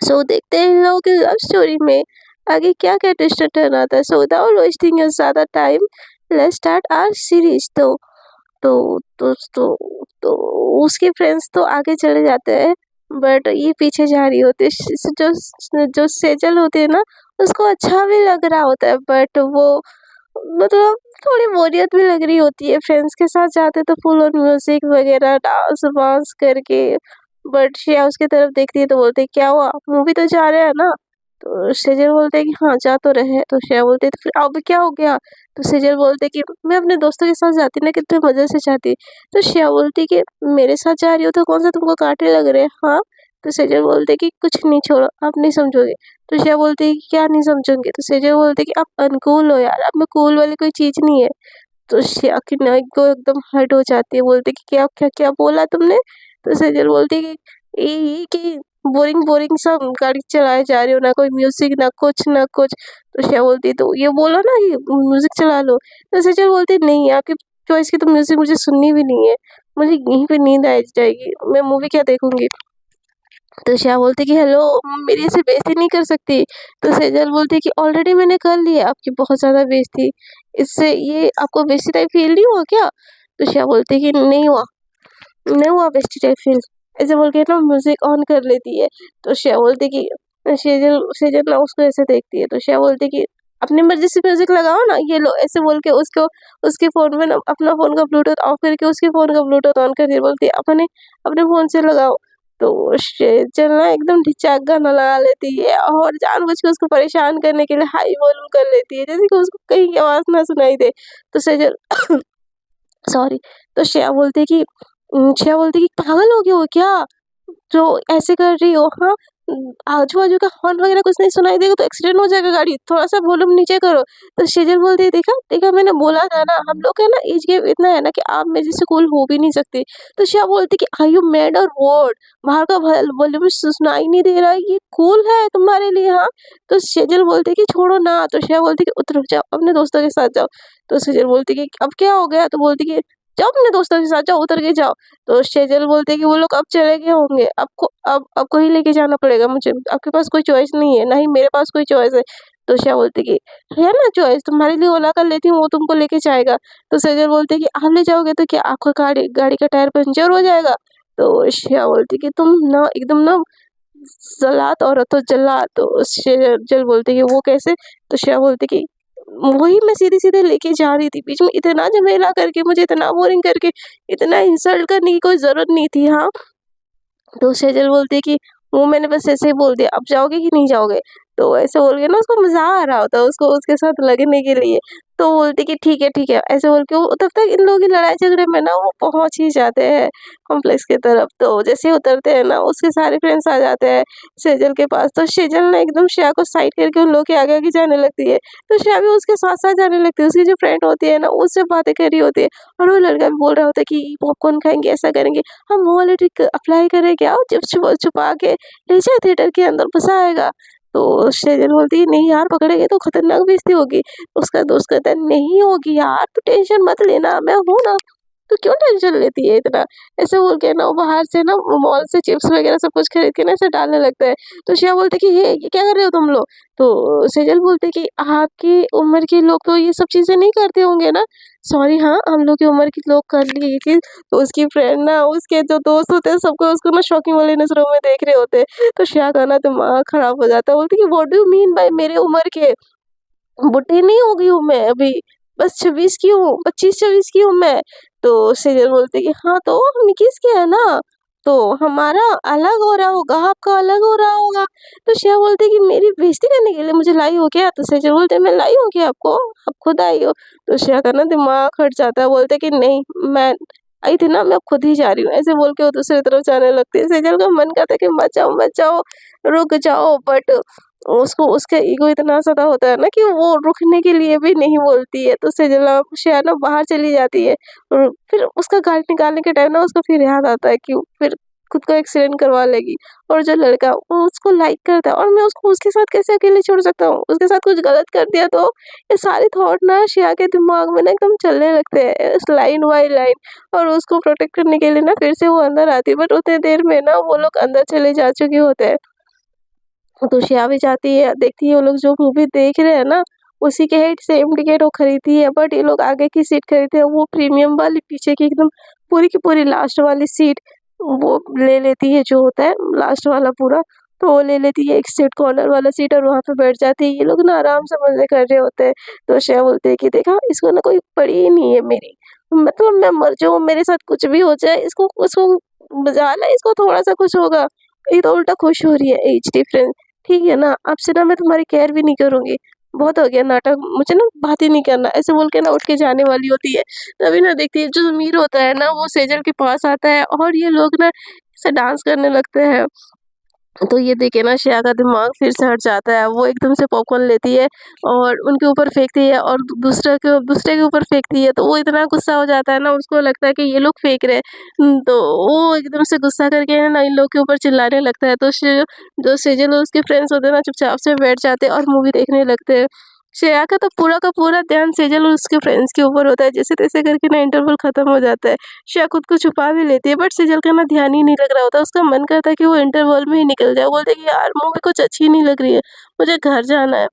सो देखते हैं इन लोगों की लव स्टोरी में आगे क्या क्या ट्विस्ट टर्न आता है। सो विदाउट वेस्टिंग ज़्यादा time, let's start our series. तो उसके फ्रेंड्स तो आगे चले जाते हैं, बट ये पीछे जा रही होती है। जो जो सेजल होती है ना, उसको अच्छा भी लग रहा होता है, बट वो मतलब थोड़ी बोरियत भी लग रही होती है। फ्रेंड्स के साथ जाते तो फुल ऑन म्यूजिक वगैरह डांस वांस करके, बट श्रेया उसकी तरफ देखती है तो बोलते क्या हुआ, मूवी तो जा रहे हैं ना। तो सेजल बोलते हैं कि हाँ जा तो रहे। तो श्रेया बोलते तो फिर अब क्या हो गया। तो सेजल बोलते कि मैं अपने दोस्तों के साथ जाती ना, कितने मजे से जाती। तो श्रेया बोलती कि मेरे साथ जा रही हो तो कौन सा तुमको कांटे लग रहे हैं, हाँ। तो सेजल बोलते कि कुछ नहीं, छोड़ो आप नहीं समझोगे। तो श्रेया बोलती है कि क्या नहीं समझोगे। तो सेजल बोलते कि आप अनकूल हो यार, आप में कूल वाली कोई चीज नहीं है। तो श्रेया की नाक को एकदम हर्ट हो जाती है, बोलते कि क्या क्या क्या बोला तुमने। तो सेजल बोलती है कि ये कि बोरिंग बोरिंग सा गाड़ी चलाए जा रही हो, ना कोई म्यूजिक ना कुछ ना कुछ। तो श्रेया बोलती है तो ये बोलो ना कि म्यूजिक चला लो। तो सेजल बोलती है नहीं, आपकी चॉइस की तो म्यूजिक मुझे सुननी भी नहीं है, मुझे यहीं पे नींद आ जाएगी, मैं मूवी क्या देखूंगी। तो श्रेया बोलती कि हेलो, मेरी ऐसे बेइज्जती नहीं कर सकती। तो सेजल बोलती कि ऑलरेडी मैंने कर ली है आपकी बहुत ज़्यादा बेइज्जती, इससे ये आपको बेइज्जती टाइप फील नहीं हुआ क्या। तो श्रेया बोलती कि नहीं हुआ, नहीं हुआ बेइज्जती टाइप फील। ऐसे बोल के ना म्यूजिक ऑन कर लेती है। तो श्रेया बोलती कि सेजल सेजल ना उसको ऐसे देखती है। तो श्रेया बोलती कि अपनी मर्जी से म्यूजिक लगाओ ना, ये लो, ऐसे बोल के उसको उसके फोन में ना अपना फोन का ब्लूटूथ ऑफ करके उसके फोन का ब्लूटूथ ऑन कर दिया, बोलती है अपने अपने फोन से लगाओ। तो सेजल ना एकदम ढिचाक गाना लगा लेती है और जानबूझ के उसको परेशान करने के लिए हाई वॉल्यूम कर लेती है, जैसे कि उसको कहीं की आवाज ना सुनाई दे। तो सेजल सॉरी। तो श्रेया बोलती कि पागल हो गए हो क्या, जो ऐसे कर रही हो, हाँ। आजू बाजू का हॉर्न वगैरह कुछ नहीं सुनाई देगा तो एक्सीडेंट हो जाएगा गाड़ी, थोड़ा सा वॉल्यूम नीचे करो। तो सेजल बोलती है देखा देखा, मैंने बोला था ना, हम लोग का ना एज गैप इतना है ना कि आप मेरे जैसे कूल हो भी नहीं सकते। तो श्रेया बोलती कि आर यू मैड और व्हाट, बाहर का वॉल्यूम सुनाई नहीं दे रहा है, ये कूल है तुम्हारे लिए, हाँ। तो सेजल बोलती कि छोड़ो ना। तो श्रेया बोलती कि उतर जाओ अपने दोस्तों के साथ जाओ। तो सेजल बोलती कि अब क्या हो गया। तो बोलती कि जाओ अपने दोस्तों के साथ, जाओ उतर के जाओ। तो सेजल बोलते कि वो लोग अब चले गए होंगे, आपको ही लेके जाना पड़ेगा मुझे, आपके पास कोई चॉइस नहीं है, ना ही मेरे पास कोई चॉइस है। तो श्रेया बोलती कि है ना चॉइस, तुम्हारे लिए ओला कर लेती हूँ, वो तुमको लेके जाएगा। तो सेजल बोलते कि आप ले जाओगे तो क्या आपका गाड़ी गाड़ी का टायर पंचर हो जाएगा। तो श्रेया बोलती कि तुम ना एकदम ना जलात और तो जल्लाद। तो सेजल बोलती कि वो कैसे। तो श्रेया बोलती कि वही मैं सीधे-सीधे लेके जा रही थी, बीच में इतना झमेला करके, मुझे इतना बोरिंग करके, इतना इंसल्ट करने की कोई ज़रूरत नहीं थी, हाँ। तो सेजल बोलती है कि वो मैंने बस ऐसे ही बोल दिया, अब जाओगे कि नहीं जाओगे। तो ऐसे बोल के ना उसको मज़ा आ रहा होता है उसको उसके साथ लगने के लिए। तो बोलती कि ठीक है, ऐसे बोल के वो तब तक इन लोगों की लड़ाई झगड़े में ना वो पहुँच ही जाते हैं कॉम्प्लेक्स की तरफ। तो जैसे ही उतरते हैं ना, उसके सारे फ्रेंड्स आ जाते हैं सेजल के पास। तो सेजल ना एकदम श्रेया को साइड करके उन लोगों के आगे-आगे जाने लगती है। तो श्रेया भी उसके साथ-साथ जाने लगती है, उसकी जो फ्रेंड होती है ना, उससे बातें कर रही होती है। और वो लड़का भी बोल रहा होता है कि पॉपकॉर्न खाएँगे, ऐसा करेंगे। हम वो वाली ट्रिक अप्लाई करें क्या, चिप्स छुपा के ले जाए थिएटर के अंदर, मज़ा आएगा। तो सेजल बोलती है नहीं यार, पकड़ेंगे तो खतरनाक बेइज्जती होगी। उसका दोस्त कहता है नहीं होगी यार, तू टेंशन मत लेना, मैं हूँ ना, तू क्यों टेंशन लेती है इतना। ऐसे बोल के ना वो बाहर से ना मॉल से चिप्स वगैरह सब कुछ खरीद के ना ऐसे डालने लगता है। तो श्रेया बोलती है कि ये क्या कर रहे हो तुम लोग। तो सेजल बोलते हैं कि आपकी उम्र के लोग तो ये सब चीज़ें नहीं करते होंगे ना। सॉरी, हाँ, हम लोग की उम्र के लोग कर लिए ये चीज़। तो उसकी फ्रेंड ना, उसके जो दोस्त होते हैं सबको उसको ना शॉकिंग वाली नज़रों में देख रहे होते हैं। तो श्रेया का ना दिमाग खराब हो जाता है, बोलती है कि what do you mean by मेरे उम्र के, बुढ़ी नहीं हो गई हूँ मैं अभी, बस 26 की हूँ, 25-26 की हूँ मैं। तो सेजल बोलती है कि हाँ तो हम 21 के हैं ना, तो हमारा अलग हो रहा होगा, आपका अलग हो रहा होगा। तो श्रेया बोलती है कि मेरी बेइज्जती करने के लिए मुझे लाई हो क्या। तो सेजल बोलते हैं मैं लाई हूँ क्या आपको, आप खुद आई हो। तो श्रेया का ना दिमाग हट जाता है, बोलते है कि नहीं, मैं आई थी ना, मैं अब खुद ही जा रही हूँ। ऐसे बोल के वो दूसरी तरफ जाने लगती है। सेजल का मन करता है कि मत जाओ मत जाओ, रुक जाओ, बट उसको उसका ईगो इतना ज़्यादा होता है ना कि वो रुकने के लिए भी नहीं बोलती है। तो सेजल श्रेया ना बाहर चली जाती है और फिर उसका गाड़ी निकालने के टाइम ना उसको फिर याद आता है कि फिर खुद को एक्सीडेंट करवा लेगी। और जो लड़का वो उसको लाइक करता है और मैं उसको उसके साथ कैसे अकेले छोड़ सकता हूँ, उसके साथ कुछ गलत कर दिया तो। ये सारे थॉट ना श्रेया के दिमाग में ना एकदम चलने लगते हैं लाइन बाई लाइन। और उसको प्रोटेक्ट करने के लिए ना फिर से वो अंदर आती है, बट उतनी देर में ना वो लोग अंदर चले जा चुके होते हैं। तो श्रेया भी जाती है, देखती है वो लोग जो मूवी देख रहे हैं ना, उसी के ही सेम टिकट वो खरीदती है, बट ये लोग आगे की सीट खरीदते हैं, वो प्रीमियम वाली पीछे की एकदम पूरी की पूरी लास्ट वाली सीट वो ले लेती है, जो होता है लास्ट वाला पूरा, तो वो ले लेती है एक सीट, कॉर्नर वाला सीट, और वहाँ पे बैठ जाती है। ये लोग ना आराम से मज़े कर रहे होते हैं, तो श्रेया बोलती है कि देखा, इसको ना कोई पड़ी ही नहीं है मेरी, मतलब मैं मर जाऊँ, मेरे साथ कुछ भी हो जाए, इसको उसको मजाल है, इसको थोड़ा-सा कुछ होगा, ये तो उल्टा खुश हो रही है, एज डिफरेंस, ठीक है ना, अब से ना मैं तुम्हारी केयर भी नहीं करूँगी, बहुत हो गया नाटक, मुझे ना बात ही नहीं करना, ऐसे बोल के ना उठ के जाने वाली होती है। तभी ना देखती है जो ज़मीर होता है ना, वो सेजल के पास आता है, और ये लोग ना ऐसे डांस करने लगते हैं। तो ये देख के ना श्रेया का दिमाग फिर से हट जाता है, वो एकदम से पॉपकॉर्न लेती है और उनके ऊपर फेंकती है, और दूसरे के ऊपर फेंकती है, तो वो इतना गुस्सा हो जाता है ना, उसको लगता है कि ये लोग फेंक रहे हैं। तो वो एकदम से गुस्सा करके है ना इन लोग के ऊपर चिल्लाने लगता है, तो जो सेजल और उसके फ्रेंड्स होते हैं ना, चुपचाप से बैठ जाते हैं और मूवी देखने लगते हैं। श्रेया का तो पूरा का पूरा ध्यान सेजल और उसके फ्रेंड्स के ऊपर होता है, जैसे-तैसे करके ना इंटरवल खत्म हो जाता है। श्रेया खुद को छुपा भी लेती है, बट सेजल का ना ध्यान ही नहीं लग रहा होता, उसका मन करता है कि वो इंटरवल में ही निकल जाए, बोलते है कि यार मूवी कुछ अच्छी नहीं लग रही है, मुझे घर जाना है।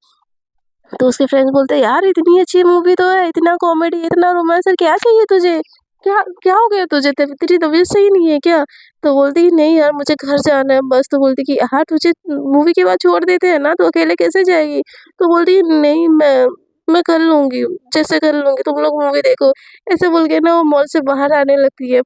तो उसके फ्रेंड्स बोलते हैं यार इतनी अच्छी मूवी तो है, इतना कॉमेडी, इतना रोमांस, क्या चाहिए तुझे? क्या क्या हो गया तुझे? तेरी तबीयत सही नहीं है क्या? तो बोलती है नहीं यार मुझे घर जाना है बस। तो बोलती कि हाँ तुझे मूवी के बाद छोड़ देते हैं ना, तो अकेले कैसे जाएगी? तो बोलती है नहीं मैं कर लूँगी, जैसे कर लूँगी, तुम लोग मूवी देखो। ऐसे बोल के ना वो मॉल से बाहर आने लगती है।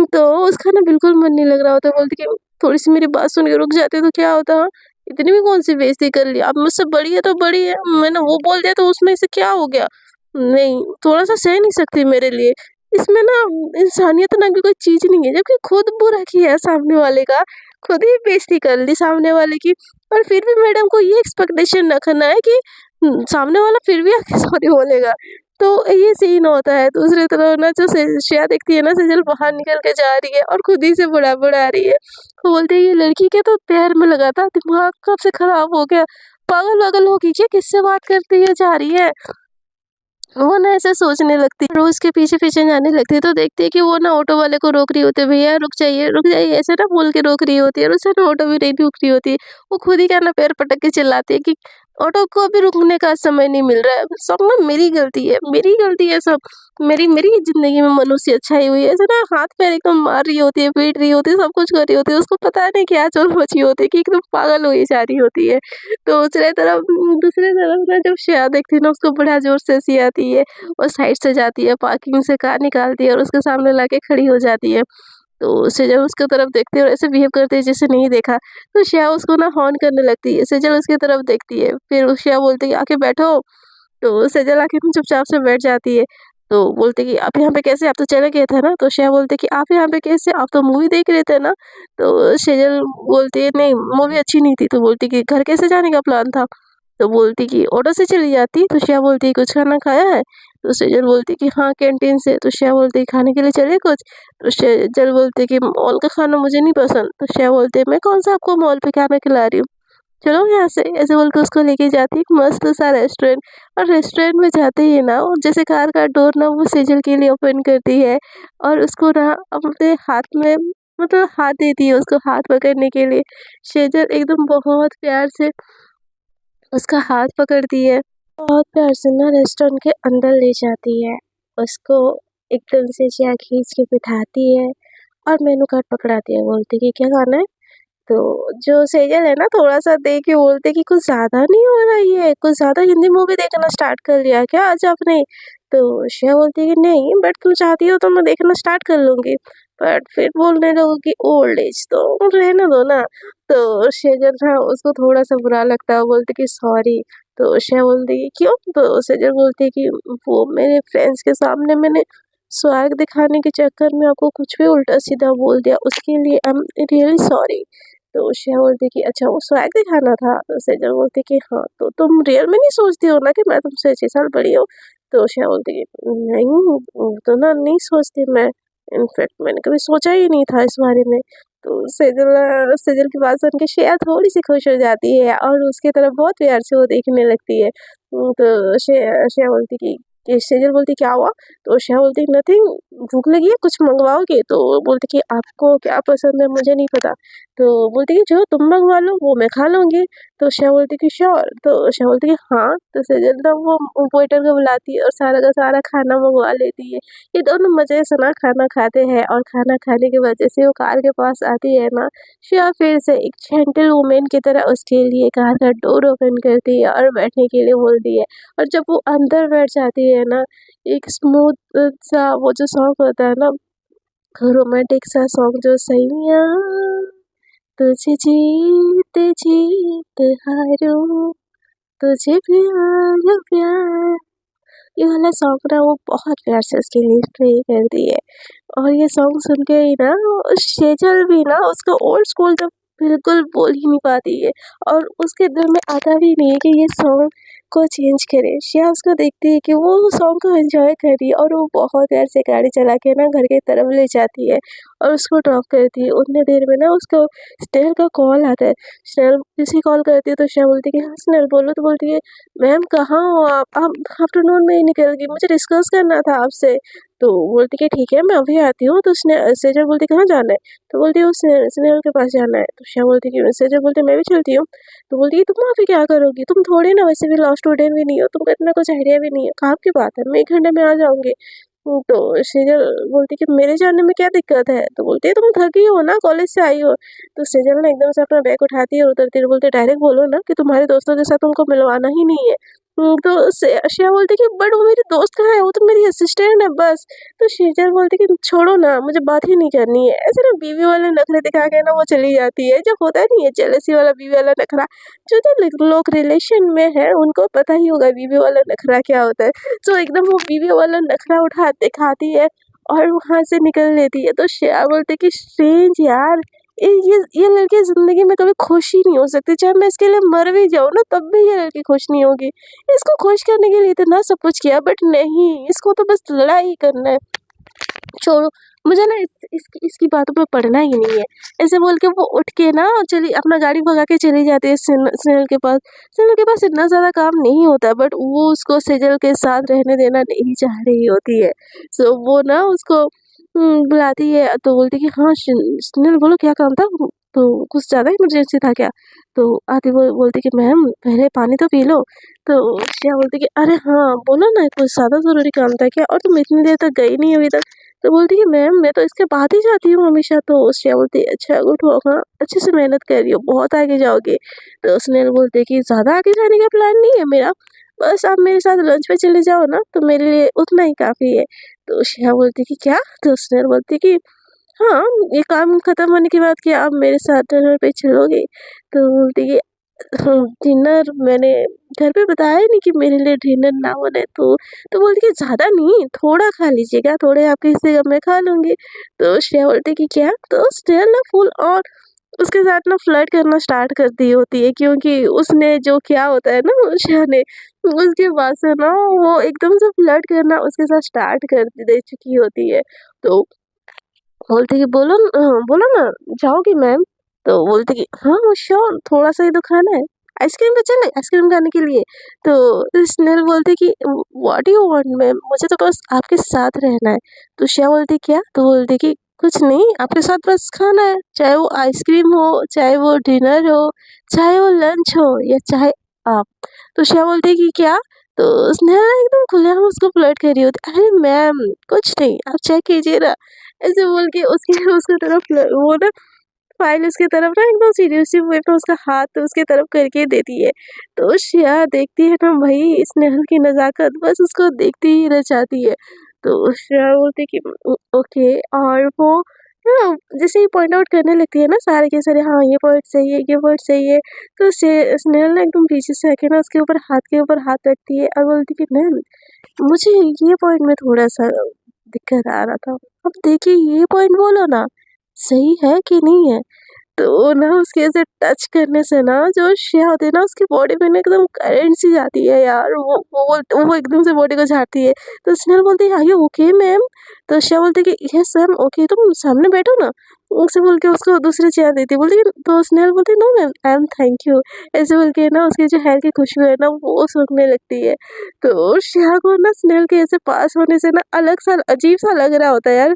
तो उसका ना बिल्कुल मन नहीं लग रहा होता, बोलती कि थोड़ी-सी मेरी बात सुन के रुक जाते तो क्या होता? हाँ? इतनी भी कौन-सी बेइज़्ज़ती कर ली? अब मुझसे बड़ी है तो बड़ी है, मैंने वो बोल दिया तो उसमें से क्या हो गया? नहीं, थोड़ा-सा सह नहीं सकती मेरे लिए? इसमें ना इंसानियत नाम की कोई चीज़ नहीं है, जबकि खुद बुरा किया है सामने वाले का, खुद ही बेइज़्ज़ती कर ली सामने वाले की, और फिर भी मैडम को ये एक्सपेक्टेशन रखना है कि सामने वाला फिर भी आके सॉरी बोलेगा। तो ये सीन होता है। दूसरी तरफ ना जो श्रेया दिखती है ना, सेजल बाहर निकल के जा रही है और खुद ही से बुड़ा रही है। वो बोलते हैं ये लड़की के तो पैर में लगा था, दिमाग कब से खराब हो गया, पागल-वागल होगी क्या, किससे बात करती है जा रही है? वो ना ऐसे सोचने लगती है, रोज़ के पीछे-पीछे जाने लगती है, तो देखती है कि वो ना ऑटो वाले को रोक रही होती है, भैया रुक जाइए, ऐसे ना बोल के रोक रही होती है, और उसे ना ऑटो भी नहीं रुक रही होती है। वो खुद ही क्या ना पैर पटक के चिल्लाती है कि ऑटो को अभी रुकने का समय नहीं मिल रहा है, सब ना मेरी गलती है सब, मेरी ज़िंदगी में मनुष्य छाई हुई है। ऐसे ना हाथ-पैर एकदम मार रही होती है, पीट रही होती है, सब कुछ कर रही होती है, उसको पता नहीं क्या चोट पहुँची होती है कि एकदम पागल हुई जा रही होती है। तो दूसरे तरफ ना जब श्रेया देखती है ना, उसको बड़ा ज़ोर से हँसी आती है, और साइड से जाती है, पार्किंग से कार निकालती है और उसके सामने लाके खड़ी हो जाती है। तो सेजल उसके तरफ देखती है और ऐसे बिहेव करती है जैसे नहीं देखा। तो श्रेया उसको ना हॉर्न करने लगती है, सेजल उसकी तरफ देखती है, फिर श्रेया बोलती है आके बैठो, तो सेजल आके ना चुपचाप से बैठ जाती है। तो बोलते कि आप यहाँ पे कैसे? आप तो चले गए थे ना? तो श्रेया बोलती कि आप यहाँ पे कैसे? आप तो मूवी देख रहे थे ना? तो सेजल बोलती है नहीं मूवी अच्छी नहीं थी। तो बोलती कि घर कैसे जाने का प्लान था? तो बोलती कि ऑटो से चली जाती। तो श्रेया बोलती कुछ खाना खाया है? तो सेजल बोलती कि हाँ कैंटीन से। तो श्रेया बोलती खाने के लिए चले कुछ? तो सेजल बोलती कि मॉल का खाना मुझे नहीं पसंद। तो श्रेया बोलती मैं कौन-सा आपको मॉल पे खाना खिला रही हूँ? चलो यहाँ से, ऐसे बोल के उसको लेके जाती है एक मस्त सा रेस्टोरेंट, और रेस्टोरेंट में जाते ही ना वो जैसे कार का डोर ना वो सेजल के लिए ओपन करती है, और उसको ना अपने हाथ में मतलब हाथ देती है उसको हाथ पकड़ने के लिए। सेजल एकदम बहुत प्यार से उसका हाथ पकड़ती है, बहुत प्यार से ना रेस्टोरेंट के अंदर ले जाती है, उसको एकदम से जा खींच के बिठाती है और मेनू कार्ड पकड़ाती है, बोलती कि क्या खाना है? तो जो सेजल है ना थोड़ा-सा देख के बोलते कि कुछ ज़्यादा नहीं हो रहा ये? कुछ ज़्यादा हिंदी मूवी देखना स्टार्ट कर लिया क्या आज आपने? तो श्रेया बोलती है कि नहीं बट तुम चाहती हो तो मैं देखना स्टार्ट कर लूँगी। बट फिर बोलने लगोगी ओल्ड एज तो रहने दो ना। तो सेजल ना उसको थोड़ा-सा बुरा लगता है, बोलती कि सॉरी। तो श्रेया बोलती है क्यों? तो सेजल बोलती है कि वो मेरे फ्रेंड्स के सामने मैंने स्वैग दिखाने के चक्कर में आपको कुछ भी उल्टा-सीधा बोल दिया, उसके लिए आई एम रियली सॉरी। तो श्रेया बोलती कि अच्छा वो स्वैग दिखाना था? तो सेजल बोलती कि हाँ, तो तुम रियल में नहीं सोचती हो ना कि मैं तुमसे 6 साल बड़ी हूँ? तो श्रेया बोलती कि नहीं, वो तो ना नहीं सोचती मैं, इनफैक्ट मैंने कभी सोचा ही नहीं था इस बारे में। तो सेजल की बात सुन के श्रेया थोड़ी-सी खुश हो जाती है और उसकी तरफ बहुत प्यार से वो देखने लगती है। तो श्रेया श्रेया बोलती कि सेजल बोलती क्या हुआ? तो श्रेया बोलती नथिंग, भूख लगी है कुछ मंगवाओगे? तो बोलती कि आपको क्या पसंद है मुझे नहीं पता। तो बोलती कि जो तुम मंगवा लो वो मैं खा लूँगी। तो श्रेया बोलती कि श्योर? तो श्रेया बोलती कि हाँ। तो सेजल ना वो वेटर को बुलाती है और सारा का सारा खाना मंगवा लेती है। ये दोनों मज़े से ना खाना खाते हैं और खाना खाने की वजह से वो कार के पास आती है ना, श्रेया फिर से एक जेंटल वुमन की तरह उसके लिए कार का डोर ओपन करती है और बैठने के लिए बोलती है। और जब वो अंदर बैठ जाती है ना, एक स्मूथ सा वो जो सॉन्ग होता है ना, रोमांटिक सा सॉन्ग जो सैया तुझे जीत जीत हारूं, तुझे प्यार प्यार, ये वाला सॉन्ग ना वो बहुत प्यार से उसके लिए प्ले करती है। और ये सॉन्ग सुन के ही ना सेजल भी ना उसका ओल्ड स्कूल तो बिल्कुल बोल ही नहीं पाती है और उसके दिल में आता भी नहीं है कि ये सॉन्ग को चेंज करे। श्रेया उसको देखती है कि वो सॉन्ग को एंजॉय कर रही है और वो बहुत देर से गाड़ी चला के ना घर की तरफ ले जाती है और उसको ड्रॉप करती है। उतने देर में ना उसको स्नेहल का कॉल आता है। स्नेहल किसी कॉल करती है तो श्रेया बोलती है कि हाँ स्नेहल बोलो। तो बोलती है मैम कहाँ हो आप आफ्टरनून में ही निकल गई, मुझे डिस्कस करना था आपसे। तो बोलती कि ठीक है मैं अभी आती हूँ। तो सेजल बोलती कहाँ जाना है? तो बोलती है स्नेहल के पास जाना है। तो श्रेया बोलती कि सेजल बोलती मैं भी चलती हूँ। तो बोलती है तुम वहाँ पे क्या करोगी, तुम थोड़ी ना वैसे भी लॉ स्टूडेंट भी नहीं हो, तुमको इतना कुछ आइडिया भी नहीं है, काम की बात है मैं 1 घंटे में आ जाऊँगी। तो सेजल बोलती कि मेरे जाने में क्या दिक्कत है? तो बोलती है तुम थकी हो ना, कॉलेज से आई हो। तो सेजल ना एकदम से अपना बैग उठाती है और उतरती है, बोलती डायरेक्ट बोलो ना कि तुम्हारे दोस्तों के साथ तुमको मिलवाना ही नहीं है। तो श्रेया बोलती कि बट वो मेरी दोस्त कहाँ है, वो तो मेरी असिस्टेंट है बस। तो सेजल बोलती कि छोड़ो ना, मुझे बात ही नहीं करनी है। ऐसे ना बीवी वाले नखरे दिखा के ना वो चली जाती है, जब होता नहीं है जेलसी वाला बीवी वाला नखरा। जो जो लोग रिलेशन में है उनको पता ही होगा बीवी वाला नखरा क्या होता है। तो एकदम वो बीवी वाला नखरा उठा दिखाती है और वहाँ से निकल लेती है। तो श्रेया बोलती है कि स्ट्रेंज यार, ये लड़की ज़िंदगी में कभी खुश ही नहीं हो सकती, चाहे मैं इसके लिए मर भी जाऊँ ना तब भी ये लड़की खुश नहीं होगी। इसको खुश करने के लिए इतना सब कुछ किया बट नहीं, इसको तो बस लड़ाई करना है। छोड़ो, मुझे ना इसकी बातों पे पड़ना ही नहीं है। ऐसे बोल के वो उठ के ना चली अपना गाड़ी भगा के चली जाती है स्नेहल के पास। स्नेहल के पास इतना ज़्यादा काम नहीं होता बट वो उसको सेजल के साथ रहने देना नहीं चाह रही होती है। सो वो ना उसको बुलाती है तो बोलती है कि हाँ स्नेहल बोलो क्या काम था? तो कुछ ज़्यादा इमरजेंसी था क्या? तो आती वो बोलती कि मैम पहले पानी तो पी लो। तो श्रेया बोलती कि अरे हाँ बोलो ना, कुछ ज़्यादा ज़रूरी काम था क्या और तुम इतनी देर तक गई नहीं अभी तक? तो बोलती है मैम मैं तो इसके बाद ही जाती हूँ हमेशा। तो श्रेया बोलती है अच्छा गुड हो, हाँ अच्छे से मेहनत कर रही हो, बहुत आगे जाओगे। तो स्नेहल बोलते कि ज़्यादा आगे जाने का प्लान नहीं है मेरा, बस आप मेरे साथ लंच पे चले जाओ ना तो मेरे लिए उतना ही काफ़ी है। तो श्रेया बोलती कि क्या? तो स्नेहल बोलती कि हाँ ये काम ख़त्म होने के बाद क्या आप मेरे साथ डिनर पे चलोगे? तो बोलती कि हाँ, डिनर मैंने घर पे बताया नहीं कि मेरे लिए डिनर ना बने। तो बोलती कि ज़्यादा नहीं थोड़ा खा लीजिएगा, थोड़े आपके हिस्से का मैं खा लूँगी। तो श्रेया बोलती कि क्या? तो स्नेहल ना फुल ऑन उसके साथ ना फ्लर्ट करना स्टार्ट कर दी होती है क्योंकि उसने जो किया होता है ना श्रेया ने, उसके बाद से ना वो एकदम से फ्लर्ट करना उसके साथ स्टार्ट कर दे चुकी होती है। तो बोलती कि बोलो ना जाओगी मैम? तो बोलती कि हाँ श्योर, थोड़ा-सा ही तो खाना है। आइसक्रीम पे चलें आइसक्रीम खाने के लिए? तो स्नेहल बोलती कि व्हाट यू वांट मैम, मुझे तो बस आपके साथ रहना है। तो श्रेया बोलती क्या? तो बोलती कि कुछ नहीं, आपके साथ बस खाना है, चाहे वो आइसक्रीम हो, चाहे वो डिनर हो, चाहे वो लंच हो या चाहे आप। तो श्रेया बोलती कि क्या? तो स्नेहल एकदम खुलेआम उसको फ्लर्ट कर रही होती, अरे मैम कुछ नहीं, आप चेक कीजिए ना। ऐसे बोल के उसके उसकी तरफ वो ना फाइल उसकी तरफ ना एकदम सीरियस सी वे पे उसका हाथ उसकी तरफ करके देती है। तो श्रेया देखती है ना भाई स्नेहल की नज़ाकत बस उसको देखती ही रह जाती है। तो श्रेया बोलती है कि ओके। और वो ना जैसे ही पॉइंट आउट करने लगती है ना सारे के सारे, हाँ ये पॉइंट सही है, ये पॉइंट सही है। तो स्नेहल ना एकदम पीछे से आके ना उसके ऊपर हाथ रखती है और बोलती कि मैम मुझे ये पॉइंट में थोड़ा-सा दिक्कत आ रहा था। अब देखिए ये पॉइंट बोलो ना, सही है कि नहीं है? तो ना उसके ऐसे टच करने से ना जो श्रेया होती है ना उसकी बॉडी में ना एकदम करंट सी जाती है यार, वो एकदम से बॉडी को झाड़ती है। तो स्नेहल बोलती है आर यू ओके मैम? तो श्रेया बोलती है कि यस आई एम ओके, तुम सामने बैठो ना। ऐसे बोल के उसको दूसरी चेयर देती, बोलती कि तो स्नेहल बोलती no ma'am I am thank you, ऐसे बोल के ना उसकी जो हेयर की खुशबू है ना वो सूंघने लगती है। तो श्रेया को ना स्नेहल के ऐसे पास होने से ना अलग सा अजीब सा लग रहा होता है यार।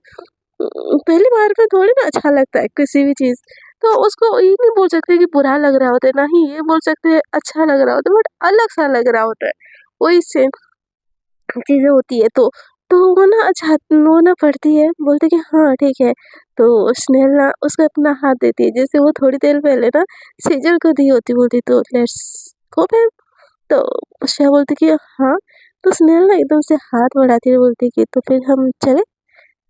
पहली बार में थोड़ी ना अच्छा लगता है किसी भी चीज़, तो उसको ये नहीं बोल सकते कि बुरा लग रहा होता है, ना ही ये बोल सकते हैं अच्छा लग रहा होता है, बट अलग सा लग रहा होता है। वही सेम चीज़ें होती है तो वो ना अच्छा वो ना पढ़ती है, बोलती है कि हाँ ठीक है। तो स्नेहल ना उसको अपना हाथ देती है, जैसे वो थोड़ी देर पहले ना सेजल को दी होती, बोलती तो लेट्स गो फिर। तो श्रेया बोलती कि हाँ। तो स्नेहल ना एकदम से हाथ बढ़ाती है, बोलती कि तो फिर हम चले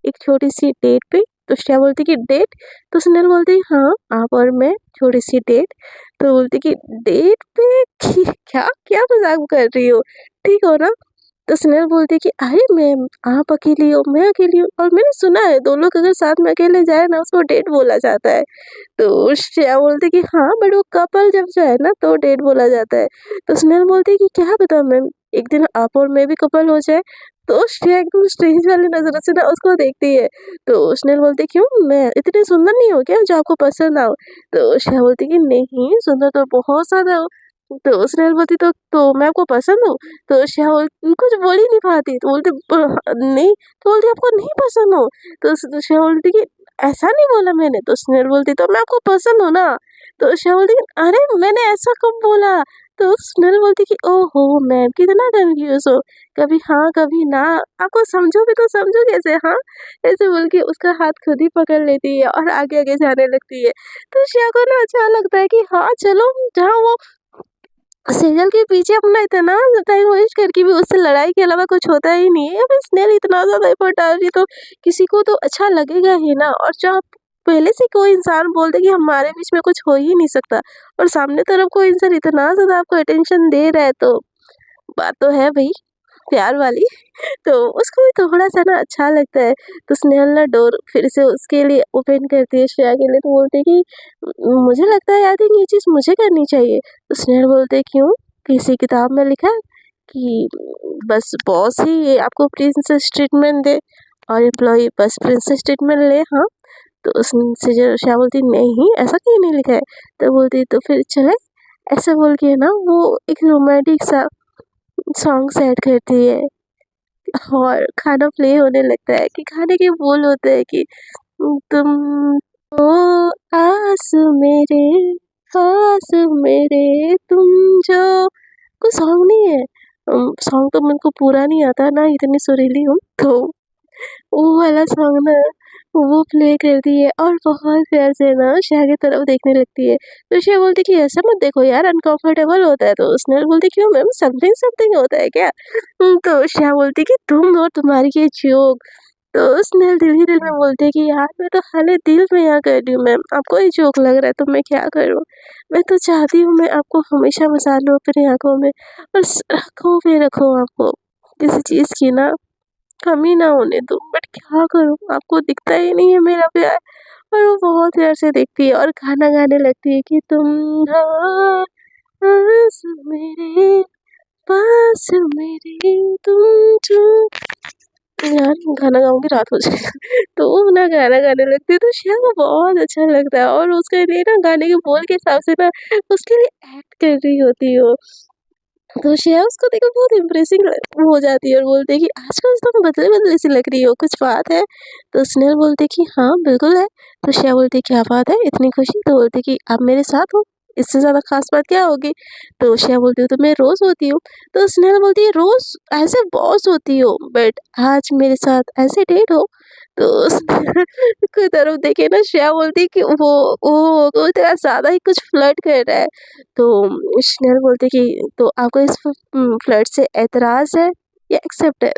एक छोटी-सी डेट पे। तो श्रेया बोलती कि डेट? तो स्नेहल बोलती हाँ, आप और मैं छोटी-सी डेट। तो बोलती कि डेट पे कि क्या क्या मज़ाक कर रही हो? ठीक हो ना? तो स्नेहल बोलती कि अरे मैम आप अकेली हो, मैं अकेली हूँ और मैंने सुना है 2 लोग अगर साथ में अकेले जाए ना उसको डेट बोला जाता है। तो श्रेया बोलती कि हाँ, बट वो कपल जब जाए ना तो डेट बोला जाता है। तो स्नेहल बोलती है कि क्या पता मैम, एक दिन आप और मैं भी कपल हो जाए। तो श्रेया एकदम स्ट्रेंज वाली नज़रों से ना उसको देखती है। तो स्नेहल बोलती है क्यों, मैं इतनी सुंदर नहीं हूँ क्या जो आपको पसंद आऊँ? तो श्रेया बोलती है कि नहीं, सुंदर तो बहुत ज़्यादा हो। तो स्नेहल बोलती तो मैं आपको पसंद हूँ? तो श्रेया कुछ बोल ही नहीं पाती, तो बोलती नहीं। तो बोलती आपको नहीं पसंद हो? तो श्रेया बोलती कि ऐसा नहीं बोला मैंने। तो स्नेहल बोलती तो मैं आपको पसंद हूँ ना। तो श्रेया बोलती अरे मैंने ऐसा कब बोला? तो स्नेहल बोलती कि ओहो मैम कितना कंफ्यूज हो, कभी हाँ कभी ना, आपको समझो भी तो समझो कैसे हाँ। ऐसे बोल के उसका हाथ खुद ही पकड़ लेती है और आगे आगे जाने लगती है। तो श्रेया को ना अच्छा लगता है कि हाँ चलो, जहाँ वो सेजल के पीछे अपना इतना टाइम वेस्ट करके भी उससे लड़ाई के अलावा कुछ होता ही नहीं है। अब स्नेहल इतना ज़्यादा एफर्ट डाल रही है तो किसी को तो अच्छा लगेगा ही ना। और जब पहले से कोई इंसान बोल दे कि हमारे बीच में कुछ हो ही नहीं सकता और सामने तरफ कोई इंसान इतना ज़्यादा आपको अटेंशन दे रहा है, तो बात तो है भई प्यार वाली। तो उसको भी थोड़ा-सा ना अच्छा लगता है। तो स्नेहल ना डोर फिर से उसके लिए ओपन करती है श्रेया के लिए, तो बोलती है कि मुझे लगता है आई थिंक ये चीज़ मुझे करनी चाहिए। तो स्नेहल बोलते हैं क्यों? किसी किताब में लिखा है कि बस बॉस ही ये आपको प्रिंसेस ट्रीटमेंट दे और एम्प्लॉयी बस प्रिंसेस ट्रीटमेंट ले, हाँ? तो उससे जो श्रेया बोलती नहीं ऐसा कहीं नहीं लिखा है। तो बोलती तो फिर चले? ऐसे बोल के ना वो एक रोमांटिक सा सॉन्ग सेट करती है और खाना प्ले होने लगता है कि खाने के बोल होते हैं कि तुम हो आस मेरे, खास मेरे तुम जो, कोई सॉन्ग नहीं है। सॉन्ग तो मेरे को पूरा नहीं आता ना, इतनी सुरीली हूँ। तो वो वाला सॉन्ग ना वो प्ले करती है और बहुत प्यार से ना श्रेया की तरफ देखने लगती है। तो श्रेया बोलती कि ऐसा मत देखो यार अनकंफर्टेबल होता है। तो स्नेहल बोलती क्यों मैम, समथिंग समथिंग होता है क्या? तो श्रेया बोलती कि तुम और तुम्हारी ये जोक। तो स्नेहल दिल ही दिल में बोलती है कि यार मैं तो खाली दिल में यहाँ कर रही हूँ मैम, आपको ही जोक लग रहा है तो मैं क्या करूँ? मैं तो चाहती हूँ मैं आपको हमेशा बसा लूँ अपनी आँखों में, बस रखो भी रखो आपको, किसी चीज़ की ना कमी ना होने दूँ। बट क्या करूँ, आपको दिखता ही नहीं है मेरा प्यार। और वो बहुत प्यार से देखती है और गाना गाने लगती है कि तुम हो पास मेरे, पास मेरे तुम जो, यार गाना गाऊँगी रात हो जाएगा। तो वो ना गाना गाने लगती है तो श्रेया को बहुत अच्छा लगता है और उसके लिए ना गाने के बोल के हिसाब से ना उसके लिए एक्ट कर रही होती है वो। तो श्रेया उसको देखकर बहुत इम्प्रेसिंग हो जाती है और बोलती है कि आजकल तुम बदले-बदले सी लग रही हो, कुछ बात है? तो स्नेहल बोलती है कि हाँ, बिल्कुल है। तो श्रेया बोलती है क्या बात है, इतनी खुशी? तो बोलती है कि आप मेरे साथ हो, इससे ज़्यादा ख़ास बात क्या होगी? तो श्रेया बोलती हूँ तो मैं रोज़ होती हूँ। तो स्नेहल बोलती है रोज़ एज़ अ बॉस होती हो, बट आज मेरे साथ एज़ अ डेट हो। तो की तरफ देखे ना श्रेया बोलती है कि वो तेरा ज़्यादा ही कुछ फ्लर्ट कर रहा है। तो स्नेहल बोलते कि तो आपको इस फ्लर्ट से ऐतराज़ है या एक्सेप्ट है?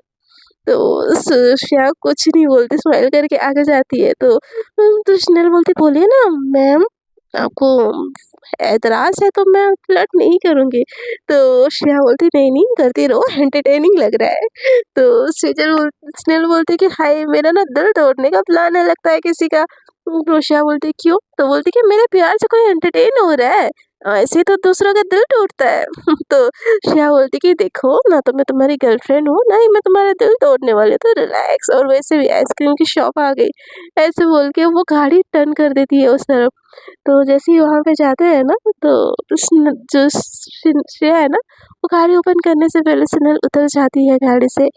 तो श्रेया कुछ नहीं बोलती, स्माइल करके आगे जाती है। तो स्नेहल बोलती बोलिए ना मैम, आपको ऐतराज़ है तो मैं फ्लर्ट नहीं करूँगी। तो श्रेया बोलती नहीं नहीं करती रहो, एंटरटेनिंग लग रहा है। तो स्नेहल बोलती कि हाय मेरा ना दिल तोड़ने का प्लान है लगता है किसी का। तो श्रेया बोलती क्यों? तो बोलती कि मेरे प्यार से कोई एंटरटेन हो रहा है। ऐसे तो दूसरों का दिल टूटता है। तो श्रेया बोलती कि देखो ना, तो मैं तुम्हारी गर्लफ्रेंड हूँ, ना ही मैं तुम्हारा दिल तोड़ने वाली हूँ, तो रिलैक्स। और वैसे भी आइसक्रीम की शॉप आ गई, ऐसे बोल के वो गाड़ी टर्न कर देती है उस तरफ। तो जैसे ही वहाँ पे जाते हैं ना, तो जो श्रेया है ना, वो गाड़ी ओपन करने से पहले स्नेहल उतर जाती है गाड़ी से।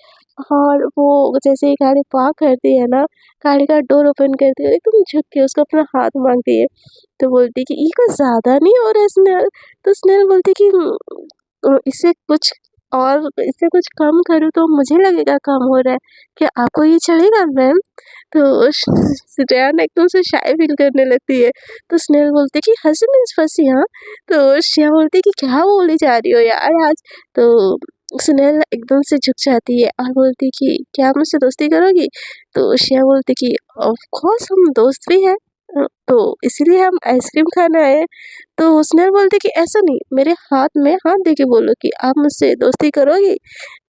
और वो जैसे ही गाड़ी पार्क करती है ना, गाड़ी का डोर ओपन करती है, एकदम झुक के उसको अपना हाथ मांगती है। तो बोलती कि ये कुछ ज़्यादा नहीं हो रहा है स्नेहल। तो स्नेहल बोलती कि इससे कुछ और, इससे कुछ कम करूँ तो मुझे लगेगा कम हो रहा है, क्या आपको ये चलेगा मैम? तो श्रेया ना एकदम से शाय फील करने लगती है। तो स्नेहल बोलती कि हंसी मीन्स फंसी, हाँ। तो श्रेया बोलती कि क्या बोली जा रही हो यार आज? तो स्नेहल एकदम से झुक जाती है और बोलती कि क्या आप मुझसे दोस्ती करोगी? तो श्रेया बोलती कि ऑफ कोर्स हम दोस्त भी हैं, तो इसीलिए हम आइसक्रीम खाने आए हैं। तो स्नेहल बोलती कि ऐसा नहीं, मेरे हाथ में हाथ दे के बोलो कि आप मुझसे दोस्ती करोगी?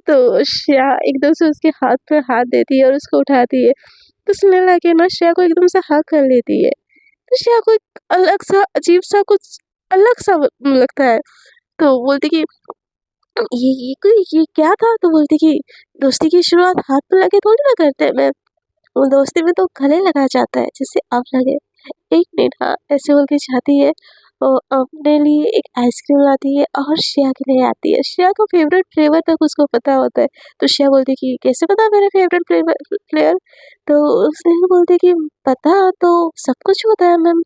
तो श्रेया एकदम से उसके हाथ पे हाथ देती है और उसको उठाती है। तो स्नेहल आके ना श्रेया को एकदम से हग कर लेती है। तो श्रेया को एक अलग सा अजीब सा कुछ अलग सा लगता है। तो बोलती कि ये क्या था? तो बोलती कि दोस्ती की शुरुआत हाथ पे लगे थोड़ी ना करते हैं मैम, वो दोस्ती में तो गले लगाया जाता है, जिससे आप लगे। एक मिनट, हाँ, ऐसे बोल के जाती है और अपने लिए एक आइसक्रीम लाती है और श्रेया के लिए आती है। श्रेया का फेवरेट फ्लेवर तक उसको पता होता है। तो श्रेया बोलती है कि कैसे पता मेरा फेवरेट फ्लेवर? तो उसने बोलती है कि पता तो सब कुछ होता है मैम,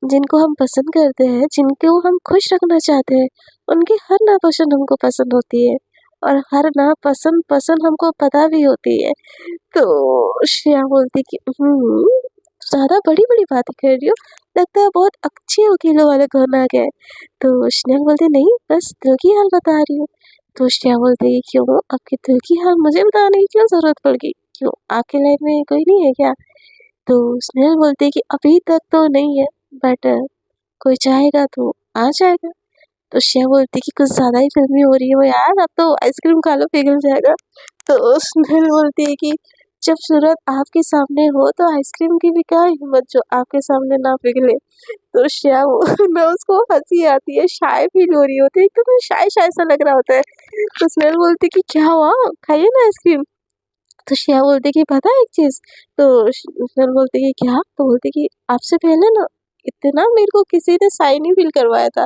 जिनको हम पसंद करते हैं, जिनको हम खुश रखना चाहते हैं, उनकी हर नापसंद हमको पसंद होती है, और हर नापसंद पसंद हमको पता भी होती है। तो श्रेया बोलती कि ज़्यादा बड़ी-बड़ी बातें कर रही हो, लगता है बहुत अच्छे वकीलों वाले घर आ गए। तो स्नेहल बोलती नहीं, बस दिल की हाल बता रही हूँ। तो श्रेया बोलती है क्यों, आपके दिल की हाल मुझे बताने की क्यों ज़रूरत पड़ गई? क्यों, आपकी लाइफ में कोई नहीं है क्या? तो स्नेहल बोलती है कि अभी तक तो नहीं है, बट कोई चाहेगा तो आ जाएगा। तो श्रेया बोलती है कि कुछ ज़्यादा ही फ़िल्मी हो रही हो यार, अब तो आइसक्रीम खा लो पिघल जाएगा। तो स्नेहल बोलती है कि जब सूरत आपके सामने हो तो आइसक्रीम की भी क्या हिम्मत जो आपके सामने ना पिघले। तो श्रेया वो ना, उसको हँसी आती है, शाय फ़ील हो रही होती है, एकदम शाय-शाय सा लग रहा होता है। तो स्नेहल बोलती है कि क्या हुआ? खाइए ना आइसक्रीम। तो श्रेया बोलती है कि पता है एक चीज़? तो स्नेहल बोलती है कि क्या? तो बोलती है कि आपसे पहले ना इतना मेरे को किसी ने शाय नहीं फ़ील करवाया था।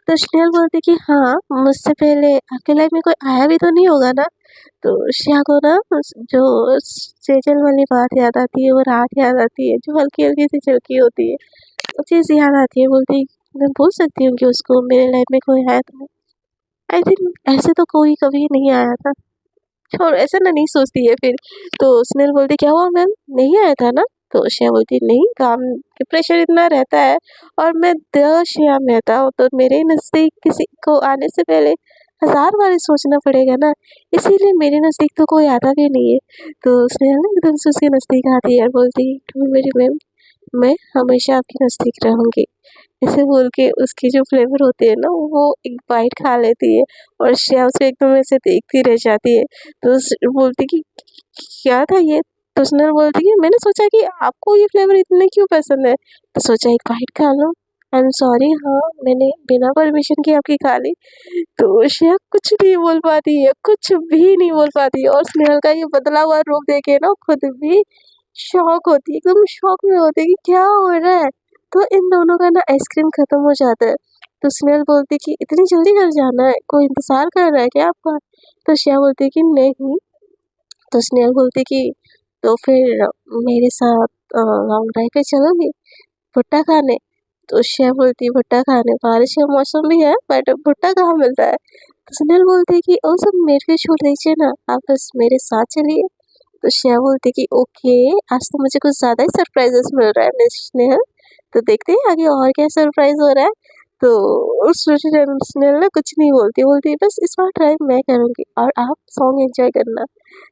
तो स्नेहल बोलती है कि हाँ, मुझसे पहले आपकी लाइफ़ में कोई आया भी तो नहीं होगा ना? तो श्रेया को ना जो सेजल वाली बात याद आती है, वो रात याद आती है, जो हल्की-हल्की सी झलकी होती है, वो चीज़ याद आती है। बोलती है, मैं बोल सकती हूँ कि उसको मेरे लाइफ़ में कोई आया था? आई थिंक ऐसे तो कोई कभी नहीं आया था। छोड़, ऐसा ना नहीं सोचती है फिर। तो स्नेहल बोलती क्या हुआ मैम, नहीं आया था ना? तो श्रेया बोलती नहीं, काम के प्रेशर इतना रहता है और मैं श्रेया मेहता हूँ, तो मेरे नज़दीक किसी को आने से पहले 1000 बार सोचना पड़ेगा ना, इसीलिए मेरे नज़दीक तो कोई आता भी नहीं है। तो स्नेहल ना एकदम से उसके नज़दीक आती है और बोलती है डोंट वरी मैम, मैं हमेशा आपके नज़दीक रहूँगी। ऐसे बोल के उसके जो फ्लेवर होते हैं ना, वो एक बाइट खा लेती है और श्रेया उसे एकदम ऐसे देखती रह जाती है। तो बोलती कि क्या था ये? तो उसने बोलती कि मैंने सोचा कि आपको ये फ्लेवर इतने क्यों पसंद है, तो सोचा एक बाइट खा लो। आई एम सॉरी, हाँ, मैंने बिना परमिशन के आपकी खा ली। तो श्रेया कुछ नहीं बोल पाती है, कुछ भी नहीं बोल पाती है, और स्नेहल का ये बदला हुआ रूप देखे ना खुद भी शॉक होती है, एकदम शॉक में होती है कि क्या हो रहा है। तो इन दोनों का ना आइसक्रीम खत्म हो जाता है। तो स्नेहल बोलती कि इतनी जल्दी घर जाना है, कोई इंतज़ार कर रहा है क्या आपका? तो श्रेया बोलती है कि नहीं। तो स्नेहल बोलती कि तो फिर मेरे साथ लॉन्ग ड्राइव पे चलोगी भुट्टा खाने? तो श्रेया बोलती है भुट्टा खाने, बारिश का मौसम भी है बट भुट्टा कहाँ मिलता है? तो स्नेहल बोलती है कि ओ सब मेरे पे छोड़ दीजिए ना, आप बस मेरे साथ चलिए। तो श्रेया बोलती कि ओके, आज तो मुझे कुछ ज़्यादा ही सरप्राइजेस मिल रहा है मिस स्नेहल, तो देखते हैं आगे और क्या सरप्राइज हो रहा है। तो उस स्नेहल ना कुछ नहीं बोलती, बोलती है बस इस बार ड्राइव मैं करूँगी और आप सॉन्ग एंजॉय करना।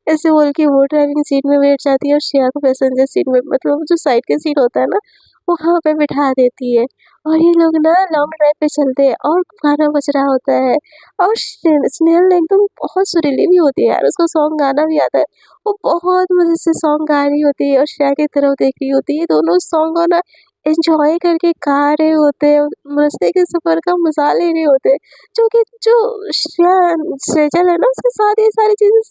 ऐसे बोल के वो ड्राइविंग सीट में बैठ जाती है और श्रेया को पैसेंजर सीट में, मतलब जो साइड का सीट होता है ना, वहाँ पे बिठा देती है। और ये लोग ना लॉन्ग ड्राइव पे चलते हैं और गाना बज रहा होता है, और स्नेहल ना एकदम बहुत सुरीली भी होती है यार, उसको सॉन्ग गाना भी आता है। वो बहुत मज़े से सॉन्ग गा रही होती है और श्रेया की तरफ देख रही होती है, दोनों सॉन्ग को ना एंजॉय करके गा रहे होते हैं, रास्ते के सफ़र का मज़ा ले रहे होते हैं, जो कि जो श्रेया सेजल है ना, उसके साथ ये सारी चीज़ें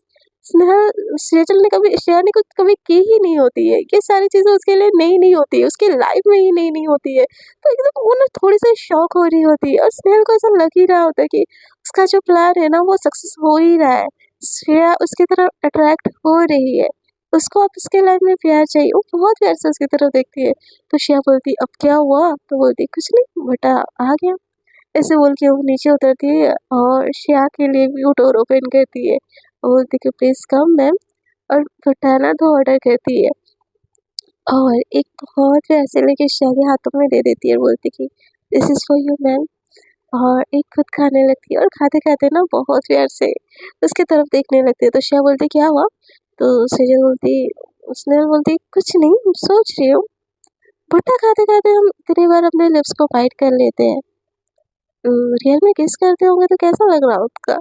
सेजल ने कभी श्रेया ने कुछ कभी की ही नहीं होती है। ये सारी चीज़ें उसके लिए नई नहीं होती है, उसकी लाइफ में ही नई नहीं होती है। तो एकदम वो ना थोड़ी-सी शॉक हो रही होती है और स्नेहल को ऐसा लग ही रहा होता है कि उसका जो प्लान है ना वो सक्सेस हो ही रहा है। श्रेया उसकी तरफ अट्रैक्ट हो रही है, उसको अब उसके लाइफ में प्यार चाहिए। वो बहुत प्यार से उसकी तरफ देखती है। तो श्रेया बोलती अब क्या हुआ? तो बोलती कुछ नहीं बेटा, आ गया। ऐसे बोल के वो नीचे उतरती है और श्रेया के लिए भी वो डोर ओपन करती है और बोलती कि प्लीज़ कम मैम, और बताना तो ऑर्डर करती है और एक बहुत प्यार से लेके श्रेया के हाथों में दे देती है और बोलती कि this is for you ma'am, और एक खुद खाने लगती है और खाते-खाते ना बहुत प्यार से उसकी तरफ देखने लगती है। तो श्रेया बोलती क्या हुआ? तो सेजल बोलती स्नेहल बोलती कुछ नहीं, सोच रही हूँ भुट्टा खाते-खाते हम इतनी बार अपने लिप्स को बाइट कर लेते हैं, रियल में किस करते होंगे तो कैसा लग रहा होगा?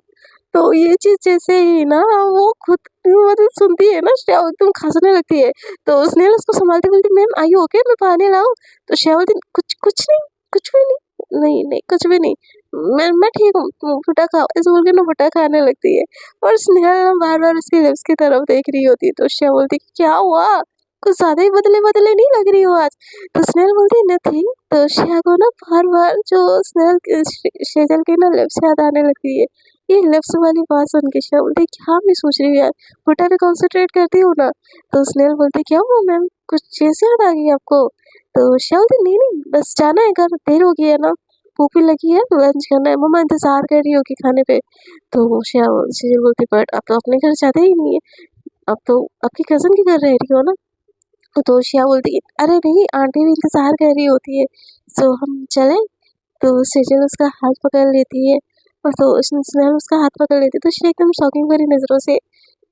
तो ये चीज़ जैसे ही ना वो खुद मतलब सुनती है ना, श्रेया एकदम हँसने लगती है। तो स्नेहल उसको सँभालती बोलती मैम आर यू ओके? मैं पानी लाऊँ? तो श्रेया बोलती कुछ कुछ नहीं, कुछ भी नहीं। नहीं, नहीं कुछ भी नहीं। मैं ठीक हूँ, तुम भुट्टा खाओ, ऐसे बोल के ना भुट्टा खाने लगती है और स्नेहल ना बार-बार उसके लिप्स की तरफ देख रही होती है। तो श्रेया बोलती क्या हुआ? कुछ ज़्यादा ही बदले-बदले नहीं लग रही हो आज? तो स्नेहल बोलती नथिंग। तो श्रेया को ना बार-बार जो स्नेहल सेजल के ना लिप्स याद आने लगती है। ये लिप्स वाली बात सुन के श्रेया बोलती क्या मैं सोच रही हूँ यार, भुट्टा पे कॉन्सेंट्रेट करती हूँ ना। तो स्नेहल बोलती क्या हुआ मैम, कुछ चीज़ याद आ गई आपको? तो श्रेया बोलती नहीं बस जाना है घर, देर हो गई है ना, भूख भी लगी है, लंच करना है, मम्मा इंतजार कर रही होगी खाने पे। तो सेजल बोलती बट अब तो अपने घर जाते ही नहीं है, अब तो आपकी कज़न के घर रह रही हो ना। तो श्रेया बोलती अरे नहीं, आंटी भी इंतजार कर रही होती है, सो हम चलें? तो सेजल उसका हाथ पकड़ लेती है और तो स्नेहल उसका हाथ पकड़ लेती है। तो श्रेया एकदम शॉकिंग भरी नज़रों से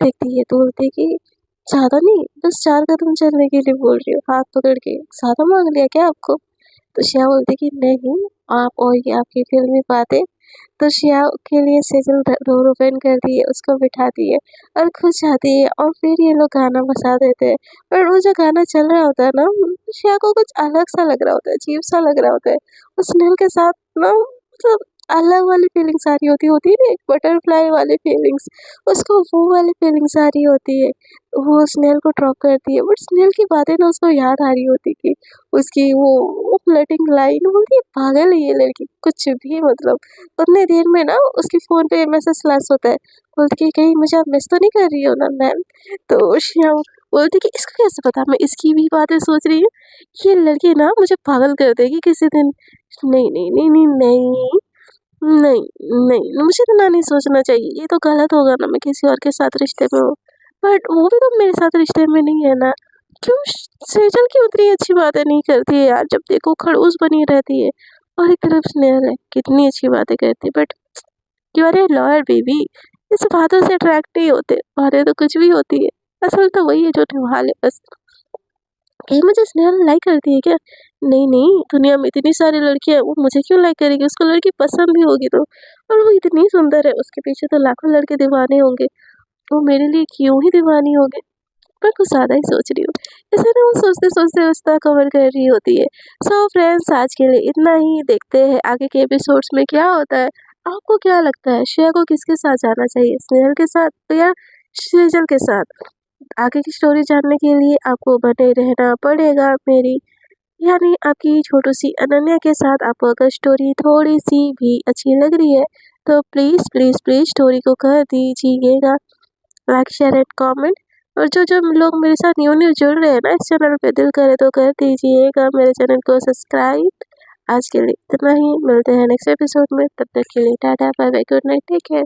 देखती है, तो बोलती है कि ज़्यादा नहीं, बस 4 कदम चलने के लिए बोल रही हो हाथ पकड़ के, ज़्यादा मांग लिया क्या आपको? तो श्रेया बोलती कि नहीं, आप और ये आपकी फ़िल्मी बातें। तो श्रेया के लिए सेजल डोर ओपन करती है, उसको बिठाती है और खुद जाती है और फिर ये लोग गाना बजा देते हैं। और वो जो गाना चल रहा होता है ना, श्रेया को कुछ अलग सा लग रहा होता है, अजीब सा लग रहा होता है। उस स्नेल के साथ ना मतलब अलग वाली फीलिंग्स आ रही होती है ना, एक बटरफ्लाई वाली फीलिंग्स, उसको वो वाली फीलिंग्स आ रही होती है। वो स्नेल को ड्रॉप करती है बट स्नेल की बातें ना उसको याद आ रही होती कि उसकी वो फ्लर्टिंग लाइन बोलती है, पागल है ये लड़की, कुछ भी मतलब। उतने देर में ना उसके फ़ोन पे मैसेज फ्लैश होता है, बोलती कि कहीं मुझे आप मिस तो नहीं कर रही हो ना मैम? तो श्रेया बोलती कि इसको कैसे पता मैं इसकी भी बातें सोच रही हूँ? ये लड़की ना मुझे पागल कर देगी किसी दिन। नहीं, नहीं, नहीं, नहीं, नहीं, नहीं, नहीं, मुझे इतना नहीं सोचना चाहिए, ये तो गलत होगा ना मैं किसी और के साथ रिश्ते में हूँ। बट वो भी तो मेरे साथ रिश्ते में नहीं है ना। क्यों सेजल क्यों उतनी अच्छी बातें नहीं करती है यार, जब देखो खड़ूस बनी रहती है। और एक तरफ स्नेहल है, कितनी अच्छी बातें करती है but you are a lawyer baby, इस बातों से अट्रैक्ट नहीं होते, बातें तो कुछ भी होती है, असल तो वही है जो निभा ले बस। कहीं मुझे स्नेहल लाइक करती है क्या? नहीं, नहीं, दुनिया में इतनी सारी लड़कियाँ हैं, वो मुझे क्यों लाइक करेगी? उसको लड़की पसंद भी होगी तो। और वो इतनी सुंदर है, उसके पीछे तो लाखों लड़के दीवाने होंगे, वो मेरे लिए क्यों ही दीवानी होंगे? मैं कुछ ज़्यादा ही सोच रही हूँ। ऐसे ना वो सोचते-सोचते रास्ता कवर कर रही होती है। सो फ्रेंड्स आज के लिए इतना ही, देखते हैं आगे के एपिसोड्स में क्या होता है। आपको क्या लगता है श्रेया को किसके साथ जाना चाहिए? स्नेहल के साथ या सेजल के साथ? आगे की स्टोरी जानने के लिए आपको बने रहना पड़ेगा मेरी, यानी आपकी छोटू सी अनन्या के साथ। आपको अगर स्टोरी थोड़ी-सी भी अच्छी लग रही है तो प्लीज़, प्लीज़, प्लीज़ स्टोरी को कर दीजिएगा लाइक, शेयर एंड कमेंट। और जो लोग मेरे साथ न्यू जुड़ रहे हैं ना इस चैनल पे, दिल करे तो कर दीजिएगा मेरे चैनल को सब्सक्राइब। आज के लिए इतना ही, मिलते हैं नेक्स्ट एपिसोड में, तब तक के लिए tata bye bye, good night, take care.